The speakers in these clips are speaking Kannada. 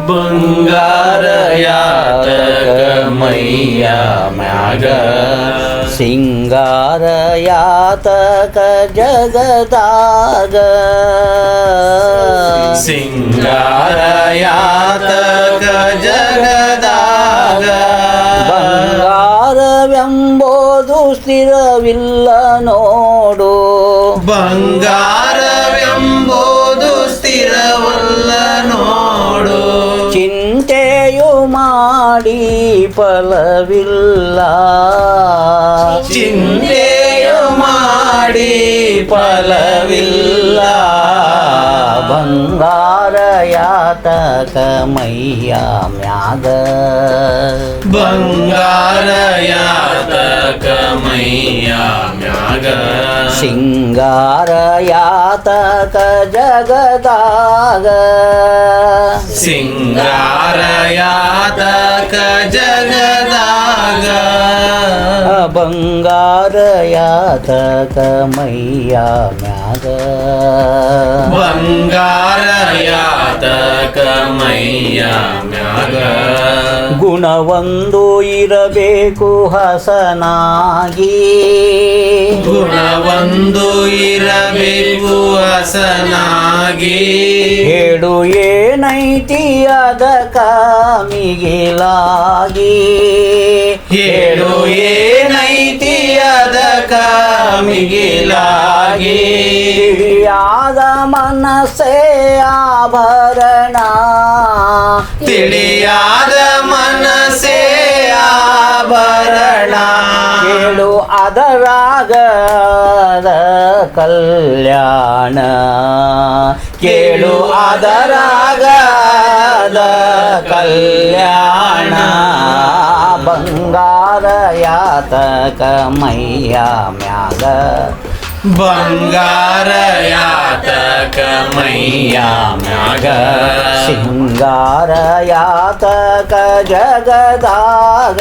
ಬಂಗಾರ ಯಾತಕ ಮೈಯ ಮ್ಯಾಗ ಸಿಂಗಾರ ಯಾತಕ ಜಗದಾಗ ಸಿಂಗಾರ ಯಾತಕ ಜಗದಾಗ ಬಂಗಾರವೆಂಬುದು ಸ್ಥಿರವಿಲ್ಲ ನೋಡು ಬಂಗಾರವೆಂಬುದು ಸ್ಥಿರವಲ್ಲ ನೋಡು ಚಿಂತೆಯು ಮಾಡಿ ಫಲವಿಲ್ಲ ಚಿಂತೆಯು ಮಾಡಿ ಫಲವಿಲ್ಲ ಬಂಗಾರ ಯಾತಕ ಮೈಯ ಮ್ಯಾಗ ಬಂಗಾರ ಯಾತಕ ಮೈಯ ಮ್ಯಾಗ ಸಿಂಗಾರ ಯಾತಕ ಜಗದಾಗ ಸಿಂಗಾರ ಯಾತಕ ಜಗದಾಗ ಬಂಗಾರ ಯಾತಕ ಮೈಯ ಮ್ಯಾಗ ಬಂಗಾರ ಯಾತಕ ಮೈಯ ಮ್ಯಾಗ ಗುಣವೊಂದು ಇರಬೇಕು ಹಸನಾಗಿ ಗುಣವೊಂದು ಇರಬೇಕು ಹಸನಾಗಿ ಹೇಳು ಏನೈತಿ ಅದಕ ಮಿಗಿಲಾಗಿ ಹೇಳು ಏನೈತಿ ಅದಕ ಮಿಗಿಲಾಗಿ ತಿಳಿಯಾದ ಮನಸ್ಸೇ ಆಭರಣ ತಿಳಿಯಾದ ಮನಸ್ಸೇ ಆಭರಣ ಕೇಳು ಅದರಾಗದ ಕಲ್ಯಾಣ ಕೇಳು ಅದರಾಗದ ಕಲ್ಯಾಣ ಬಂಗಾರ ಯಾತಕ ಮೈಯ ಮ್ಯಾಗ ಬಂಗಾರ ಯಾತಕ ಮೈಯ ಮ್ಯಾಗ ಸಿಂಗಾರ ಯಾತಕ ಜಗದಾಗ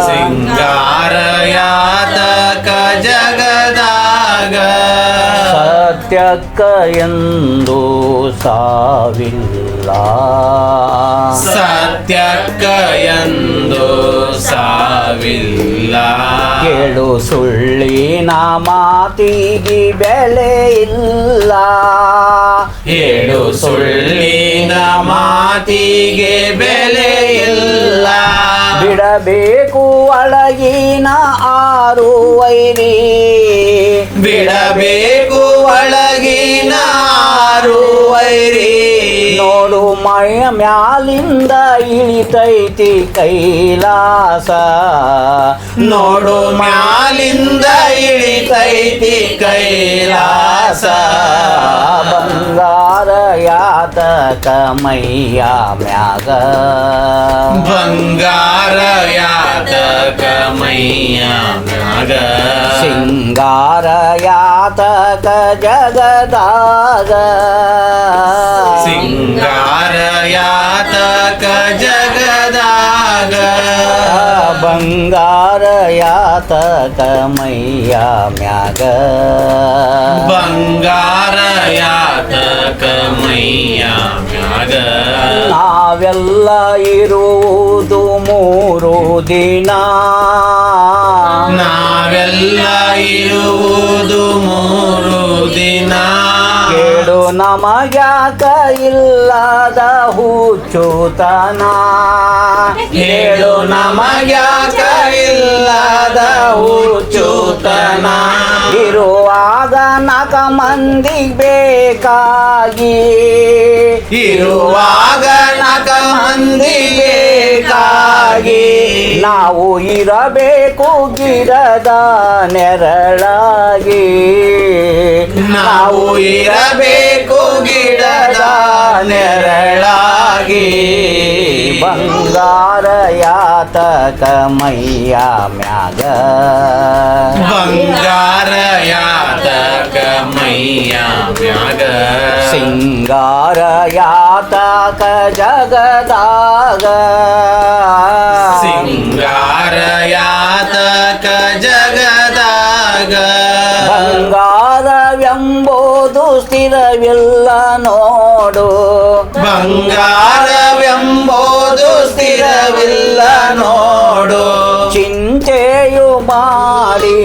ಸಿಂಗಾರ ಯಾತಕ ಜಗದಾಗ ಸತ್ಯಕ್ಕ ಎಂದು ಸಾವಿಲ್ಲ ಸತ್ಯಕ್ಕ ಎಂದು ಸಾವಿಲ್ಲ ಕೇಳು ಸುಳ್ಳಿನ ಮಾತಿಗೆ ಬೆಲೆ ಇಲ್ಲ ಹೇಳು ಸುಳ್ಳಿನ ಮಾತಿಗೆ ಬೆಲೆ ಇಲ್ಲ ಬಿಡಬೇಕು ಒಳಗಿನ ಆರು ವೈರಿ ಬಿಡಬೇಕು ಒಳಗಿನ ಆರು ವೈರಿ ನೋಡು ಮೈಯ ಮ್ಯಾಲಿಂದ ಇಳಿತೈತಿ ಕೈಲಾಸ ನೋಡು ಮ್ಯಾಲಿಂದ ಇಳಿತೈತಿ ಕೈಲಾಸ ಬಂಗಾರ ಯಾತಕ ಮೈಯ ಮ್ಯಾಗ ಬಂಗಾರ ಯಾತಕ ಮೈಯ ಮ್ಯಾಗ ಸಿಂಗಾರ ಯಾತಕ ಜಗದಾಗ ಸಿಂಗಾರ ಯಾತಕ ಜಗದಾಗ ಬಂಗಾರ ಯಾತಕ ಮೈಯ ಮ್ಯಾಗ ಬಂಗಾರ ಯಾತಕ ಮೈಯ ಮ್ಯಾಗ ನಾವೆಲ್ಲ ಇರುವುದು 3 ದಿನ ನಾವೆಲ್ಲ ಇರುವುದು 3 ದಿನ ಕೇಳು ನಮಗ್ಯಾಕ ಇಲ್ಲದ ಹುಚ್ಚುತನ ಹೇಳು ನಮಗ್ಯಾಕ ಇಲ್ಲದ ಹುಚ್ಚುತನ ಇರುವಾಗ 4 ಮಂದಿ ಬೇಕಾಗಿ ಇರುವಾಗ 4 ಮಂದಿ ಬೇಕಾಗಿ ನಾವು ಇರಬೇಕು ಗಿಡದ ನೆರಳಾಗಿ ನಾವು ಇರಬೇಕು ಗಿಡದ ನೆರಳಾಗಿ ಬಂಗಾರ ಯಾತಕ ಮೈಯ ಮ್ಯಾಗ ಬಂಗಾರ ಯಾತಕ ಮೈಯ ಮ್ಯಾಗ ಸಿಂಗಾರ ಯಾತಕ ಜಗದಾಗ ಸಿಂಗಾರ ಯಾತಕ ಜಗದಾಗ ಮ್ಯಾಗ ಬಂಗಾರವೆಂಬುದು ಸ್ಥಿರವಿಲ್ಲ ನೋಡು ಬಂಗಾರವೆಂಬುದು ಸ್ಥಿರವಿಲ್ಲ ನೋಡು ಚಿಂತೆಯು ಮಾಡಿ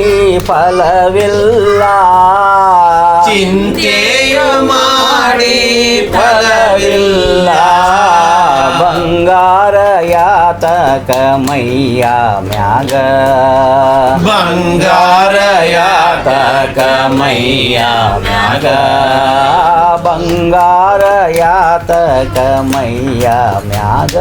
ಫಲವಿಲ್ಲ ಚಿಂತೆಯು ಮಾಡಿ ಫಲವಿಲ್ಲ ಬಂಗಾರ ಯಾತಕ ಮೈಯ ಮ್ಯಾಗ ಬಂಗಾರ ಯಾತಕ ಮೈಯ ಮ್ಯಾಗ ಬಂಗಾರ ಯಾತಕ ಮೈಯ ಮ್ಯಾಗ